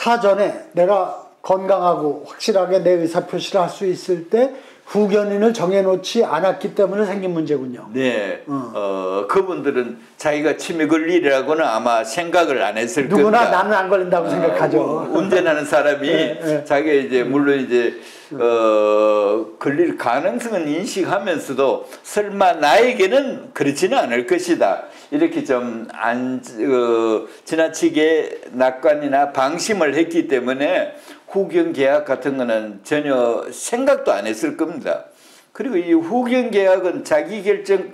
사전에 내가 건강하고 확실하게 내 의사표시를 할 수 있을 때 후견인을 정해놓지 않았기 때문에 생긴 문제군요. 네. 그분들은 자기가 치매 걸리리라고는 아마 생각을 안 했을 겁니다. 누구나 나는 안 걸린다고 생각하죠. 운전하는 사람이 네. 자기가 이제 물론 이제 걸릴 가능성은 인식하면서도 설마 나에게는 그렇지는 않을 것이다. 이렇게 좀 지나치게 낙관이나 방심을 했기 때문에 후견 계약 같은 거는 전혀 생각도 안 했을 겁니다. 그리고 이 후견 계약은 자기 결정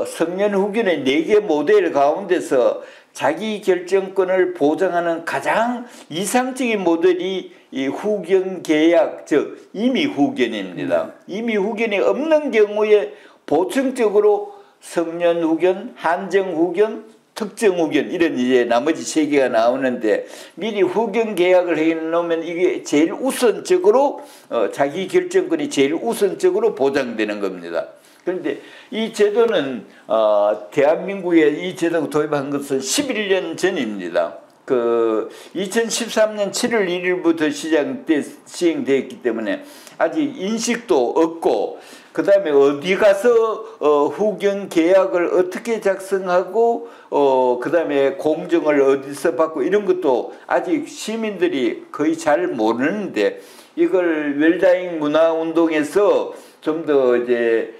성년 후견의 4개 모델 가운데서 자기 결정권을 보장하는 가장 이상적인 모델이 이 후견 계약, 즉 임의 후견입니다. 임의 후견이 없는 경우에 보충적으로 성년 후견, 한정 후견, 특정 후견 이런 이제 나머지 3개가 나오는데 미리 후견 계약을 해 놓으면 이게 제일 우선적으로 자기 결정권이 제일 우선적으로 보장되는 겁니다. 그런데 이 제도는 대한민국에 이 제도가 도입한 것은 11년 전입니다. 2013년 7월 1일부터 시행되었기 때문에 아직 인식도 없고 그 다음에 어디 가서 후견 계약을 어떻게 작성하고 그 다음에 공정을 어디서 받고 이런 것도 아직 시민들이 거의 잘 모르는데 이걸 웰다잉 문화운동에서 좀 더 이제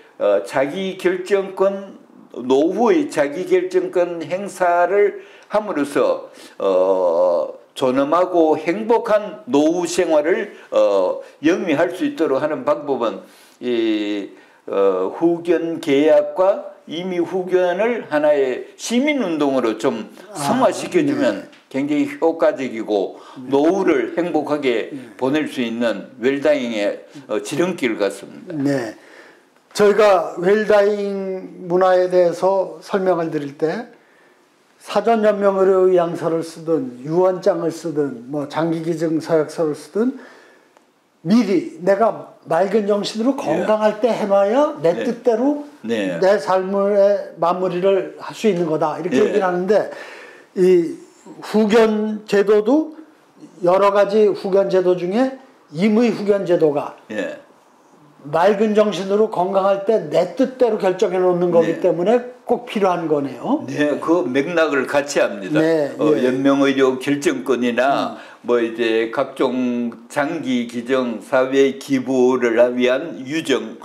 자기 결정권 노후의 자기 결정권 행사를 함으로써 존엄하고 행복한 노후 생활을 영위할 수 있도록 하는 방법은 이 후견 계약과 임의 후견을 하나의 시민운동으로 좀 성화시켜주면 굉장히 효과적이고 노후를 행복하게 보낼 수 있는 웰다잉의 지름길 같습니다. 네, 저희가 웰다잉 문화에 대해서 설명을 드릴 때 사전연명의료의향서를 쓰든 유언장을 쓰든 뭐 장기기증 서약서를 쓰든 미리 내가 맑은 정신으로 건강할 때 해놔야 내 뜻대로 내 삶의 마무리를 할 수 있는 거다 이렇게 얘기를 하는데 이 후견 제도도 여러 가지 후견 제도 중에 임의 후견 제도가 맑은 정신으로 건강할 때 내 뜻대로 결정해 놓는 거기 때문에 꼭 필요한 거네요. 네, 그 맥락을 같이 합니다. 연명의료 결정권이나 뭐 이제 각종 장기 기증, 사회 기부를 위한 유정,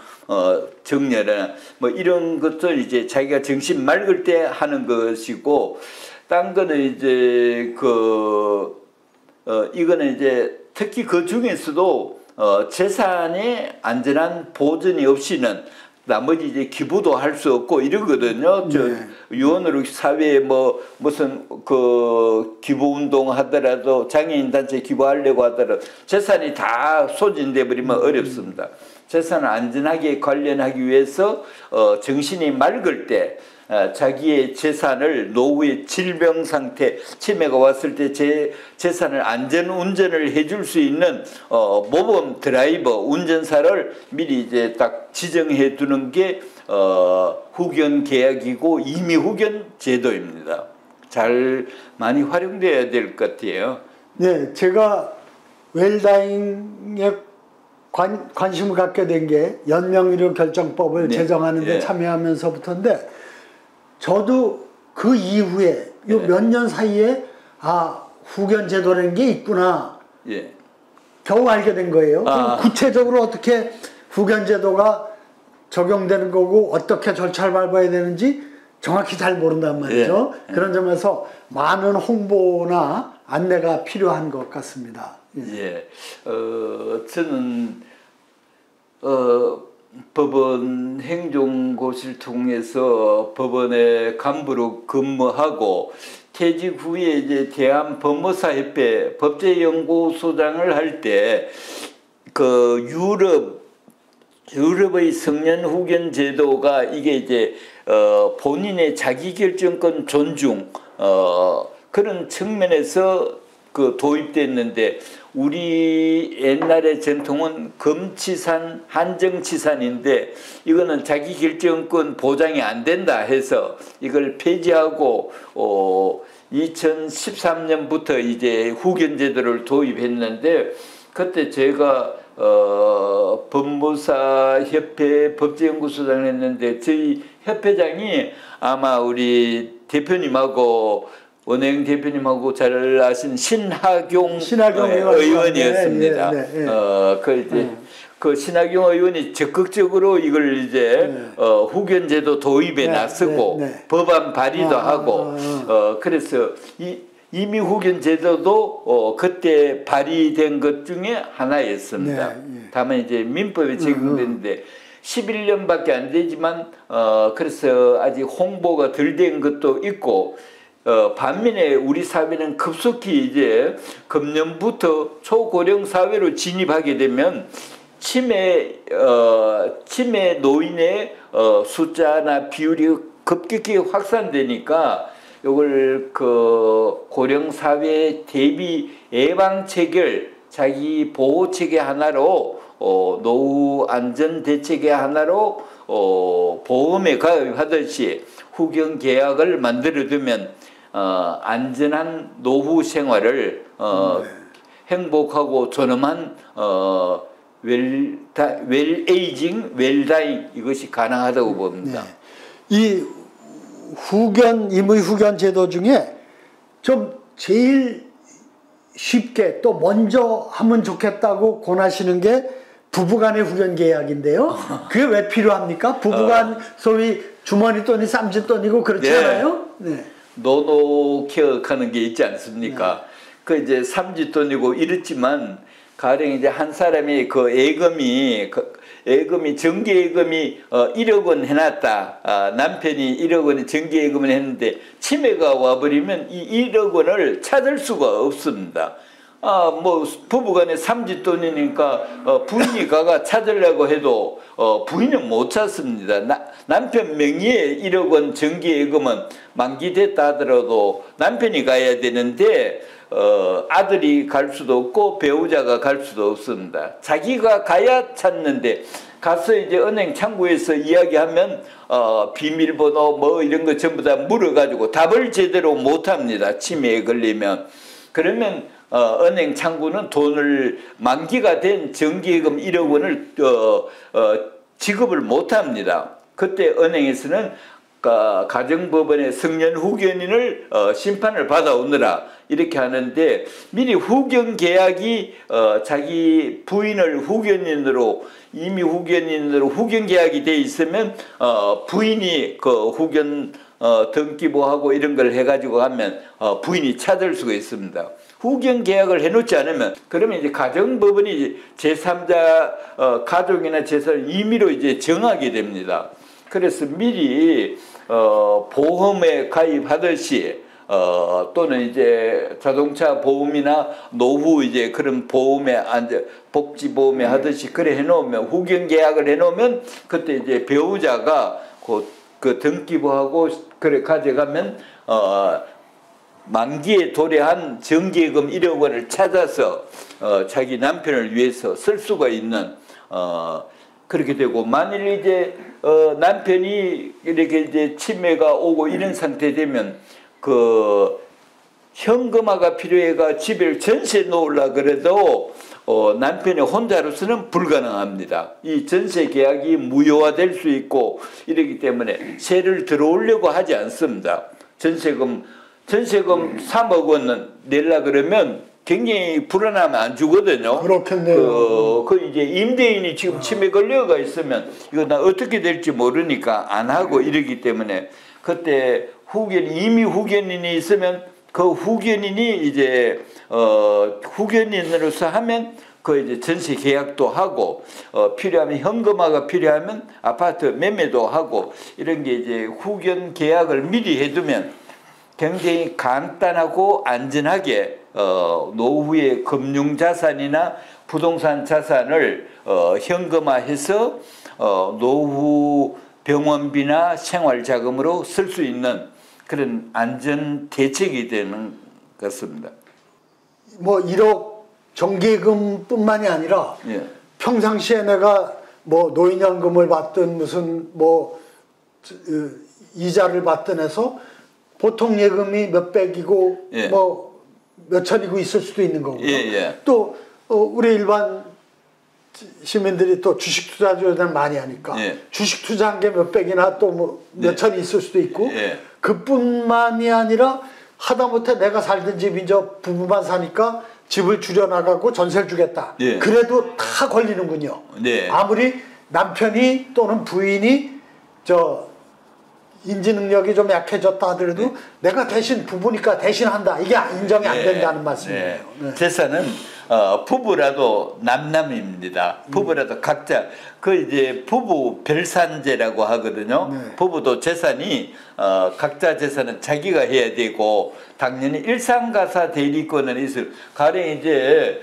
정렬이나 뭐 이런 것들 이제 자기가 정신 맑을 때 하는 것이고, 딴 거는 이제 이거는 이제 특히 그 중에서도 재산의 안전한 보전이 없이는 나머지 이제 기부도 할 수 없고 이러거든요. 유언으로 사회에 뭐 무슨 기부 운동 하더라도 장애인 단체 기부하려고 하더라도 재산이 다 소진돼 버리면 어렵습니다. 재산을 안전하게 관리하기 위해서 정신이 맑을 때 자기의 재산을 노후의 질병 상태, 치매가 왔을 때 재산을 안전 운전을 해줄 수 있는 모범 드라이버, 운전사를 미리 이제 딱 지정해 두는 게 후견 계약이고 임의 후견 제도입니다. 잘 많이 활용돼야 될 것 같아요. 네, 제가 웰다잉에 관심을 갖게 된 게 연명의료 결정법을 제정하는 데 참여하면서부터인데 저도 그 이후에 요 몇 년 사이에 후견 제도라는 게 있구나 겨우 알게 된 거예요. 그럼 구체적으로 어떻게 후견 제도가 적용되는 거고 어떻게 절차를 밟아야 되는지 정확히 잘 모른단 말이죠. 그런 점에서 많은 홍보나 안내가 필요한 것 같습니다. 저는 법원 행정고시를 통해서 법원의 간부로 근무하고 퇴직 후에 이제 대한법무사협회 법제연구소장을 할 때 유럽의 성년 후견 제도가 이게 이제 본인의 자기결정권 존중 그런 측면에서 도입됐는데 우리 옛날의 전통은 금치산, 한정치산인데 이거는 자기결정권 보장이 안 된다 해서 이걸 폐지하고 2013년부터 이제 후견제도를 도입했는데 그때 제가 법무사 협회 법제연구소장을 했는데 저희 협회장이 아마 우리 대표님하고 원행 대표님하고 잘 아신 신하경 의원이었습니다. 그 신하경 의원이 적극적으로 이걸 이제 후견제도 도입에 나서고 법안 발의도 하고 그래서 이미 후견제도도 그때 발의된 것 중에 하나였습니다. 다만 이제 민법에 적용됐는데 11년밖에 안 되지만 그래서 아직 홍보가 덜 된 것도 있고 반면에 우리 사회는 급속히 이제 금년부터 초고령 사회로 진입하게 되면 치매 노인의 숫자나 비율이 급격히 확산되니까 이걸 그 고령 사회 대비 예방 체결 자기 보호 체계 하나로 노후 안전 대책의 하나로 보험에 가입하듯이 후견 계약을 만들어 두면 안전한 노후 생활을 행복하고 존엄한 웰에이징, 웰다잉 이것이 가능하다고 봅니다. 이 임의 후견 제도 중에 좀 제일 쉽게 또 먼저 하면 좋겠다고 권하시는 게 부부간의 후견 계약인데요. 그게 왜 필요합니까? 부부간 소위 주머니 돈이 쌈짓돈이고 그렇지 않아요? 노노케어하는 게 있지 않습니까? 그 이제 삼짓돈이고 이렇지만 가령 이제 한 사람이 그 예금이 정기예금이 1억 원 해놨다. 남편이 1억 원의 정기예금을 했는데 치매가 와버리면 이 1억 원을 찾을 수가 없습니다. 뭐 부부간에 삼짓돈이니까 부인이 가가 찾으려고 해도 부인은 못 찾습니다. 남편 명의의 1억 원 정기예금은 만기됐다 하더라도 남편이 가야 되는데 아들이 갈 수도 없고 배우자가 갈 수도 없습니다. 자기가 가야 찾는데 가서 이제 은행 창구에서 이야기하면 비밀번호 뭐 이런 거 전부 다 물어가지고 답을 제대로 못합니다. 치매에 걸리면. 그러면 은행 창구는 돈을 만기가 된 정기예금 1억 원을 지급을 못합니다. 그때 은행에서는 가정법원의 성년 후견인을 심판을 받아오느라 이렇게 하는데 미리 후견 계약이 자기 부인을 후견인으로 이미 후견인으로 후견 계약이 돼 있으면 부인이 그 후견 등기부하고 이런 걸 해가지고 하면 부인이 찾을 수가 있습니다. 후견 계약을 해놓지 않으면 그러면 이제 가정법원이 제3자 가족이나 재산을 임의로 이제 정하게 됩니다. 그래서 미리 보험에 가입하듯이 또는 이제 자동차 보험이나 노후 이제 그런 보험에 복지보험에 하듯이 그래 해놓으면 후견 계약을 해놓으면 그때 이제 배우자가 그 등기부하고 그래 가져가면 만기에 도래한 정기예금 1억 원을 찾아서 자기 남편을 위해서 쓸 수가 있는 그렇게 되고 만일 이제 남편이 이렇게 이제 치매가 오고 이런 상태 되면 그 현금화가 필요해가 집을 전세 놓으려 그래도 남편이 혼자로서는 불가능합니다. 이 전세 계약이 무효화될 수 있고 이러기 때문에 세를 들어오려고 하지 않습니다. 전세금 3억 원 내려 그러면 굉장히 불안하면 안 주거든요. 그렇겠네요. 그 이제 임대인이 지금 치매 걸려가 있으면 이거 나 어떻게 될지 모르니까 안 하고 이러기 때문에 그때 이미 후견인이 있으면 그 후견인이 이제 후견인으로서 하면 그 이제 전세 계약도 하고 필요하면 현금화가 필요하면 아파트 매매도 하고 이런 게 이제 후견 계약을 미리 해두면 굉장히 간단하고 안전하게 노후의 금융자산이나 부동산 자산을 현금화해서 노후 병원비나 생활자금으로 쓸 수 있는 그런 안전 대책이 되는 것입니다. 뭐 1억 정기예금뿐만이 아니라 평상시에 내가 뭐 노인연금을 받든 무슨 뭐 이자를 받든 해서 보통 예금이 몇백이고 예. 뭐 몇천이고 있을 수도 있는 거고. 예. 또 우리 일반 시민들이 또 주식 투자를 많이 하니까 예. 주식 투자한 게 몇백이나 또 뭐 몇천이 있을 수도 있고 예. 그뿐만이 아니라 하다못해 내가 살던 집이 저 부부만 사니까 집을 줄여나가고 전세를 주겠다. 예. 그래도 다 걸리는군요. 네. 아무리 남편이 또는 부인이 저 인지 능력이 좀 약해졌다 하더라도 내가 대신 부부니까 대신한다. 이게 인정이 안 된다는 말씀이에요. 네. 재산은 부부라도 남남입니다. 부부라도 각자 그 이제 부부 별산제라고 하거든요. 네. 부부도 재산이 각자 재산은 자기가 해야 되고 당연히 일상가사 대리권은 있을. 가령 이제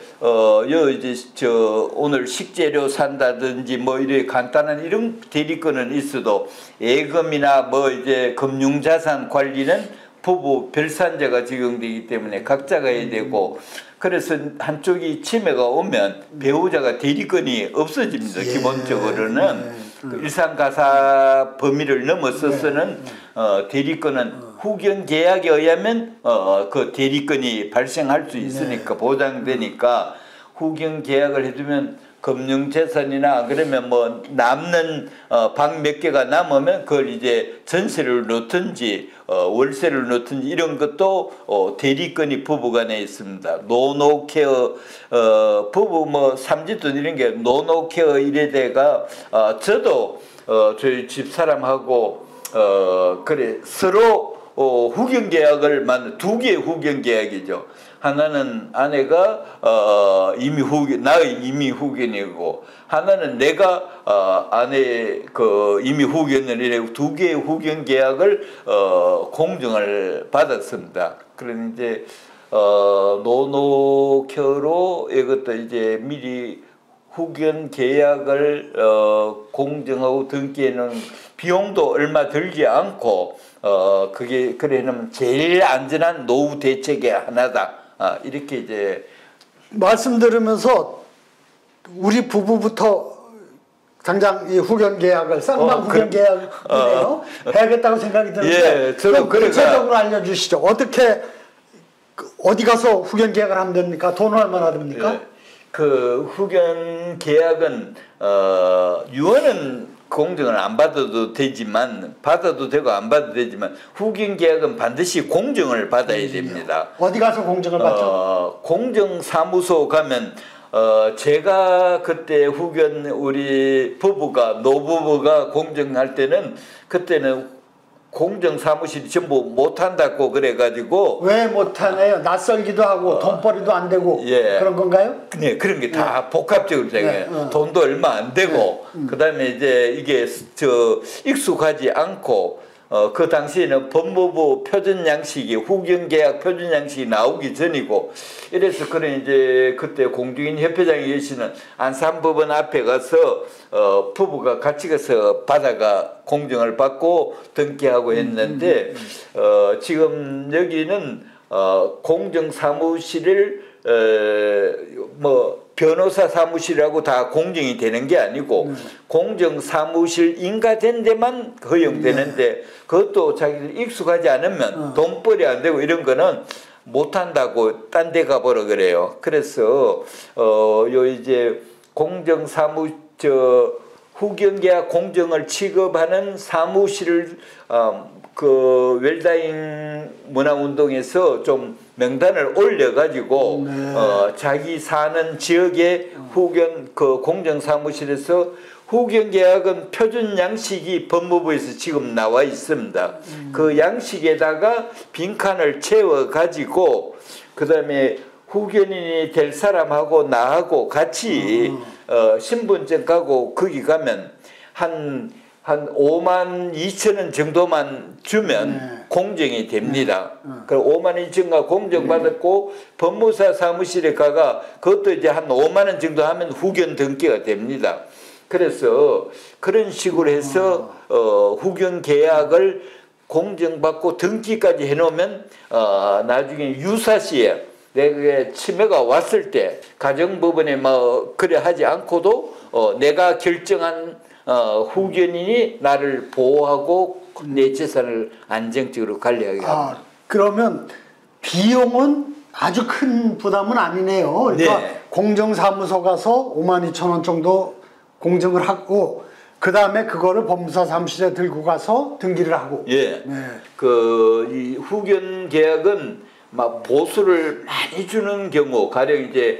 이제 저 오늘 식재료 산다든지 뭐 이래 간단한 이런 대리권은 있어도 예금이나 뭐 이제 금융자산 관리는 부부 별산제가 적용되기 때문에 각자가 해야 되고 그래서 한쪽이 치매가 오면 배우자가 대리권이 없어집니다. 예. 기본적으로는 그 일상가사 범위를 넘어서서는 대리권은 후견 계약에 의하면 그 대리권이 발생할 수 있으니까 보장되니까 후견 계약을 해두면 금융재산이나 그러면 뭐 남는 방 몇 개가 남으면 그걸 이제 전세를 놓든지 월세를 놓든지 이런 것도 대리권이 부부간에 있습니다. 노노케어 부부 뭐 삼짓돈 이런 게 노노케어 이래대가 저도 저희 집 사람하고 그래 서로 후견 계약을 만든 두 개의 후견 계약이죠. 하나는 아내가 이미 후견, 나의 이미 후견이고 하나는 내가 아내 그 이미 후견을 이래 두 개의 후견 계약을 공증을 받았습니다. 그런 이제 노노켜로 이것도 이제 미리 후견 계약을 공증하고 등기에는 비용도 얼마 들지 않고 그게 그래는 제일 안전한 노후 대책의 하나다. 이렇게 이제 말씀 들으면서 우리 부부부터 당장 이 후견 계약을 쌍방 후견 계약이네요. 해야겠다고 생각이 드는데 저도 구체적으로 알려주시죠. 어떻게 어디 가서 후견 계약을 하면 됩니까? 돈 얼마나 듭니까? 예, 그 후견 계약은 유언은 공증을 안 받아도 되지만 받아도 되고 안 받아도 되지만 후견 계약은 반드시 공증을 받아야 됩니다. 어디 가서 공증을 받죠? 공증사무소 가면 제가 그때 후견 우리 부부가 노부부가 공증할 때는 그때는 공정사무실이 전부 못한다고 그래가지고 왜 못하나요? 낯설기도 하고 돈벌이도 안 되고 그런 건가요? 네, 그런 게 다 복합적으로 되고요. 돈도 얼마 안 되고 그다음에 이제 이게 저 익숙하지 않고 그 당시에는 법무부 표준양식이 후견계약 표준양식이 나오기 전이고 이래서 그런 이제 그때 공중인협회장이 계시는 안산법원 앞에 가서 부부가 같이 가서 받아가 공증을 받고 등기하고 했는데 지금 여기는 공정사무실을 뭐 변호사 사무실이라고 다 공정이 되는 게 아니고 공정사무실 인가된 데만 허용되는데 그것도 자기들 익숙하지 않으면 돈벌이 안 되고 이런 거는 못한다고 딴 데 가보라 그래요. 그래서 요 이제 후견계약 공정을 취급하는 사무실을 그 웰다잉 문화운동에서 좀 명단을 올려가지고 자기 사는 지역의 후견 그 공정사무실에서 후견계약은 표준 양식이 법무부에서 지금 나와 있습니다. 그 양식에다가 빈칸을 채워가지고 그 다음에 후견인이 될 사람하고 나하고 같이 신분증 가고 거기 가면 한 5만 2천 원 정도만 주면 공정이 됩니다. 그럼 5만 2천가 공정받았고 법무사 사무실에 가가 그것도 이제 한 5만 원 정도 하면 후견 등기가 됩니다. 그래서 그런 식으로 해서 후견 계약을 공정받고 등기까지 해놓으면 나중에 유사시에 내가 치매가 왔을 때 가정법원에 뭐 그래 하지 않고도 내가 결정한 후견인이 나를 보호하고 내 재산을 안정적으로 관리하게 합니다. 그러면 비용은 아주 큰 부담은 아니네요. 그러니까 네. 공정사무소 가서 52,000원 정도 공증을 하고 그 다음에 그거를 법무사 사무실에 들고 가서 등기를 하고. 예. 네. 이 후견 계약은 막 보수를 많이 주는 경우, 가령 이제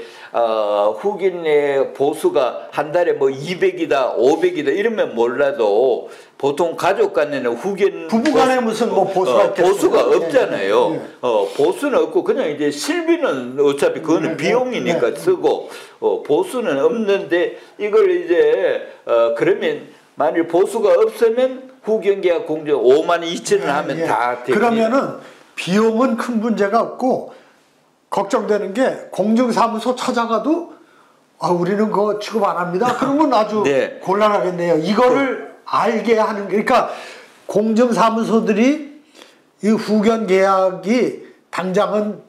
후견의 보수가 한 달에 뭐 200이다, 500이다 이러면 몰라도 보통 가족 간에는 후견 부부간에 무슨 뭐 보수가 있겠어요? 보수가 없잖아요. 네. 보수는 없고 그냥 이제 실비는 어차피 그거는 비용이니까 쓰고 보수는 없는데 이걸 이제 그러면 만일 보수가 없으면 후견계약 공정 52,000원 하면 다 됩니다. 그러면은 비용은 큰 문제가 없고 걱정되는 게 공증사무소 찾아가도 우리는 그거 취급 안 합니다. 그러면 아주 네. 곤란하겠네요. 이거를 알게 하는 게, 그러니까 공증사무소들이 이 후견 계약이 당장은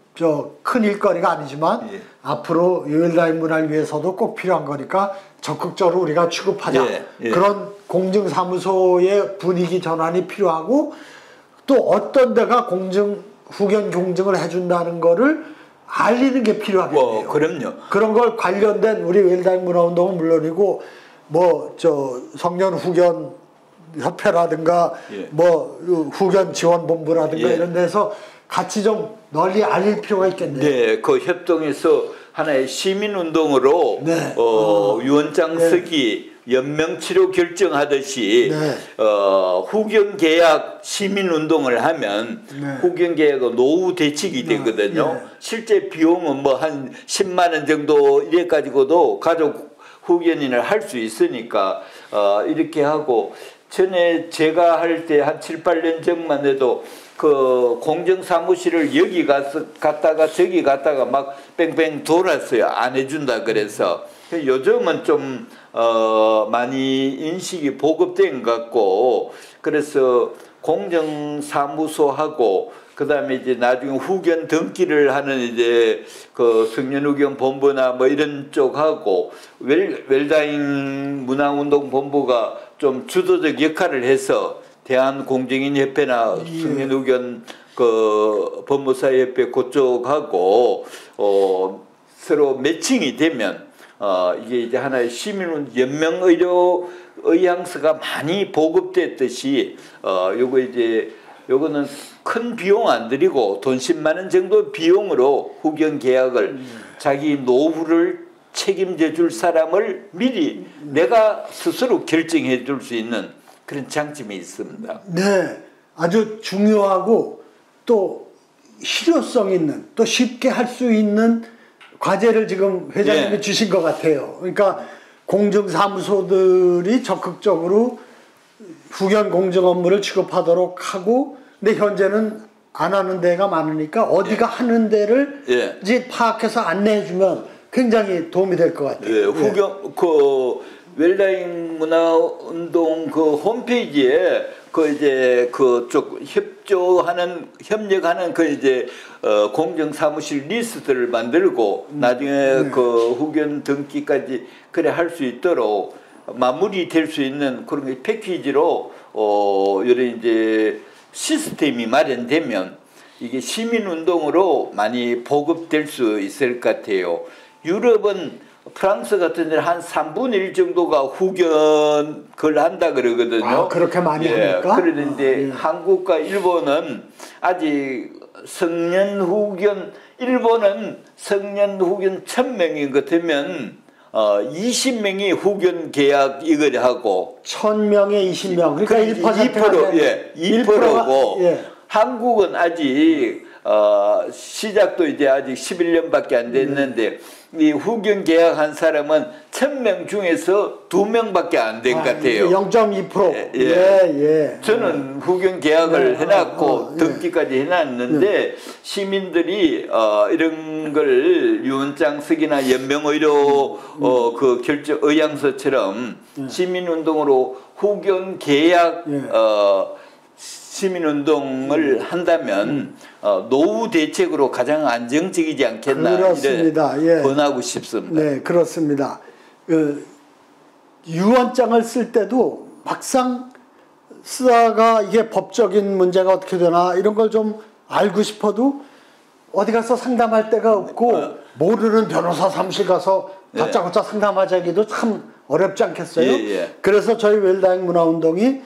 큰 일거리가 아니지만 앞으로 웰다잉 문화를 위해서도 꼭 필요한 거니까 적극적으로 우리가 취급하자. 그런 공증사무소의 분위기 전환이 필요하고 또 어떤 데가 후견 공증을 해준다는 거를 알리는 게 필요하겠네요. 그럼요. 그런 걸 관련된 우리 웰다잉 문화운동은 물론이고 청년 후견 협회라든가 후견 지원본부라든가 이런 데서 같이 좀 널리 알릴 필요가 있겠네요. 네, 그 협동에서 하나의 시민운동으로 유언장 쓰기 연명치료 결정하듯이 후견계약 시민운동을 하면 후견계약은 노후 대책이 되거든요. 실제 비용은 뭐 한 10만 원 정도 이래 가지고도 가족 후견인을 할 수 있으니까 이렇게 하고, 전에 제가 할 때 한 7, 8년 전만 해도 그 공정사무실을 여기 갔다가 저기 갔다가 막 뺑뺑 돌았어요. 안 해준다 그래서. 요즘은 좀 많이 인식이 보급된 것 같고, 그래서 공정사무소하고 그 다음에 이제 나중에 후견 등기를 하는 이제 그 청년후견 본부나 뭐 이런 쪽하고 웰다잉 문화운동본부가 좀 주도적 역할을 해서 대한공정인협회나 청년후견 그 법무사협회 그쪽하고 서로 매칭이 되면 이게 이제 하나의 시민운 연명의료 의향서가 많이 보급됐듯이 요거는 큰 비용 안 들이고 돈 10만 원 정도 비용으로 후견 계약을 자기 노후를 책임져 줄 사람을 미리 내가 스스로 결정해 줄 수 있는 그런 장점이 있습니다. 네, 아주 중요하고 또 실효성 있는, 또 쉽게 할 수 있는 과제를 지금 회장님이 주신 것 같아요. 그러니까 공정사무소들이 적극적으로 후견 공정 업무를 취급하도록 하고, 근데 현재는 안 하는 데가 많으니까 어디가 하는 데를 이제 파악해서 안내해주면 굉장히 도움이 될 것 같아요. 후견 웰다잉 문화운동 그 홈페이지에 그쪽 협력하는 그 이제 공정사무실 리스트를 만들고 나중에 그 후견 등기까지 그래 할 수 있도록 마무리될 수 있는 그런 패키지로 이런 이제 시스템이 마련되면 이게 시민운동으로 많이 보급될 수 있을 것 같아요. 유럽은 프랑스 같은 데는 한 3분의 1 정도가 후견을 한다 그러거든요. 그렇게 많이 합니까? 그런데 한국과 일본은 아직 일본은 성년 후견 1000명인 것 같으면 20명이 후견 계약 이걸 하고 1000명에 20명, 그러니까 2%고 한국은 아직 시작도 이제 아직 11년밖에 안 됐는데 이 후견 계약한 사람은 1000명 중에서 2명밖에 안 된 것 같아요. 0.2%. 저는 후견 계약을 해놨고 등기까지 해놨는데 시민들이 이런 걸 유언장 쓰기나 연명의료 그 결정 의향서처럼 시민운동으로 후견 계약 시민운동을 한다면 노후 대책으로 가장 안정적이지 않겠나. 그렇습니다. 권하고 싶습니다. 네, 그렇습니다. 유언장을 쓸 때도 막상 쓰다가 이게 법적인 문제가 어떻게 되나 이런 걸 좀 알고 싶어도 어디 가서 상담할 데가 없고 모르는 변호사 사무실 가서 다짜고짜 상담하자기도 참 어렵지 않겠어요? 그래서 저희 웰다잉 문화운동이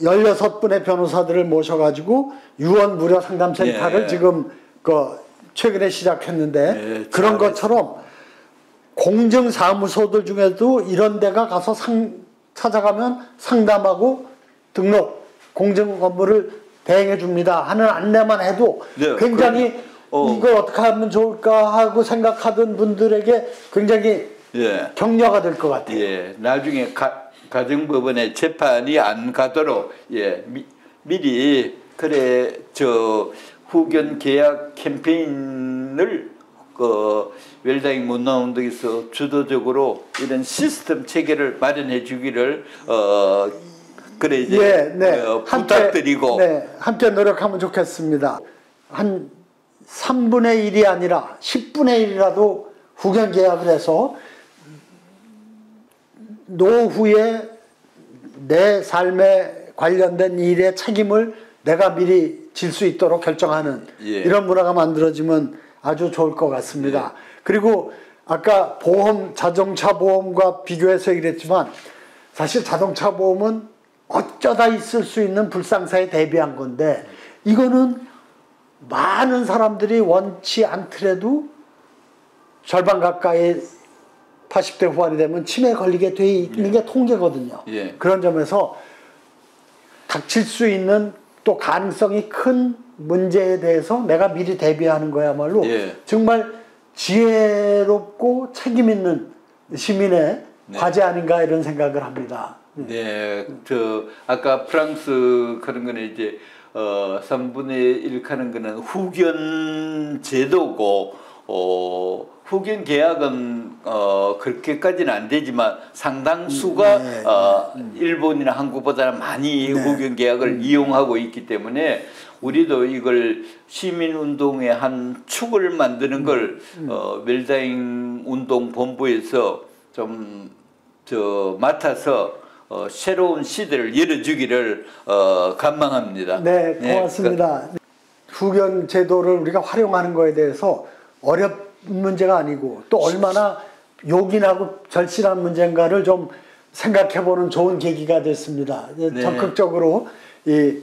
16분의 변호사들을 모셔가지고 유언 무료 상담센터를 지금 최근에 시작했는데 그런 것처럼 공정사무소들 중에도 이런 데가 가서 찾아가면 상담하고 등록 공정 업무를 대행해 줍니다 하는 안내만 해도 굉장히 이걸 어떻게 하면 좋을까 하고 생각하던 분들에게 굉장히 격려가 될 것 같아요. 나중에 가정법원에 재판이 안 가도록 미리 그래 저 후견 계약 캠페인을 웰다잉 문화운동에서 주도적으로 이런 시스템 체계를 마련해 주기를 그래 이제 부탁드리고 함께 노력하면 좋겠습니다. 한 3분의 1이 아니라 10분의 1이라도 후견 계약을 해서 노후에 내 삶에 관련된 일의 책임을 내가 미리 질 수 있도록 결정하는 이런 문화가 만들어지면 아주 좋을 것 같습니다. 그리고 아까 보험, 자동차 보험과 비교해서 얘기했지만 사실 자동차 보험은 어쩌다 있을 수 있는 불상사에 대비한 건데 이거는 많은 사람들이 원치 않더라도 절반 가까이 80대 후반이 되면 치매에 걸리게 돼 있는 게 통계거든요. 그런 점에서 닥칠 수 있는 또 가능성이 큰 문제에 대해서 내가 미리 대비하는 거야말로 정말 지혜롭고 책임 있는 시민의 과제 아닌가 이런 생각을 합니다. 아까 프랑스 그런 거는 이제 3분의 1 하는 거는 후견 제도고 후견 계약은 그렇게까지는 안 되지만 상당수가 일본이나 한국보다는 많이 후견 계약을 이용하고 있기 때문에 우리도 이걸 시민운동의 한 축을 만드는 걸 웰다잉 운동 본부에서 좀 맡아서 새로운 시대를 열어주기를 간망합니다. 네, 고맙습니다. 후견 제도를 우리가 활용하는 거에 대해서 어려운 문제가 아니고 또 얼마나 요긴하고 절실한 문제인가를 좀 생각해보는 좋은 계기가 됐습니다. 적극적으로 이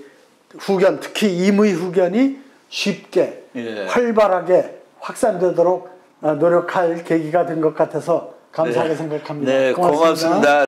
후견, 특히 임의 후견이 쉽게 활발하게 확산되도록 노력할 계기가 된 것 같아서 감사하게 생각합니다. 고맙습니다.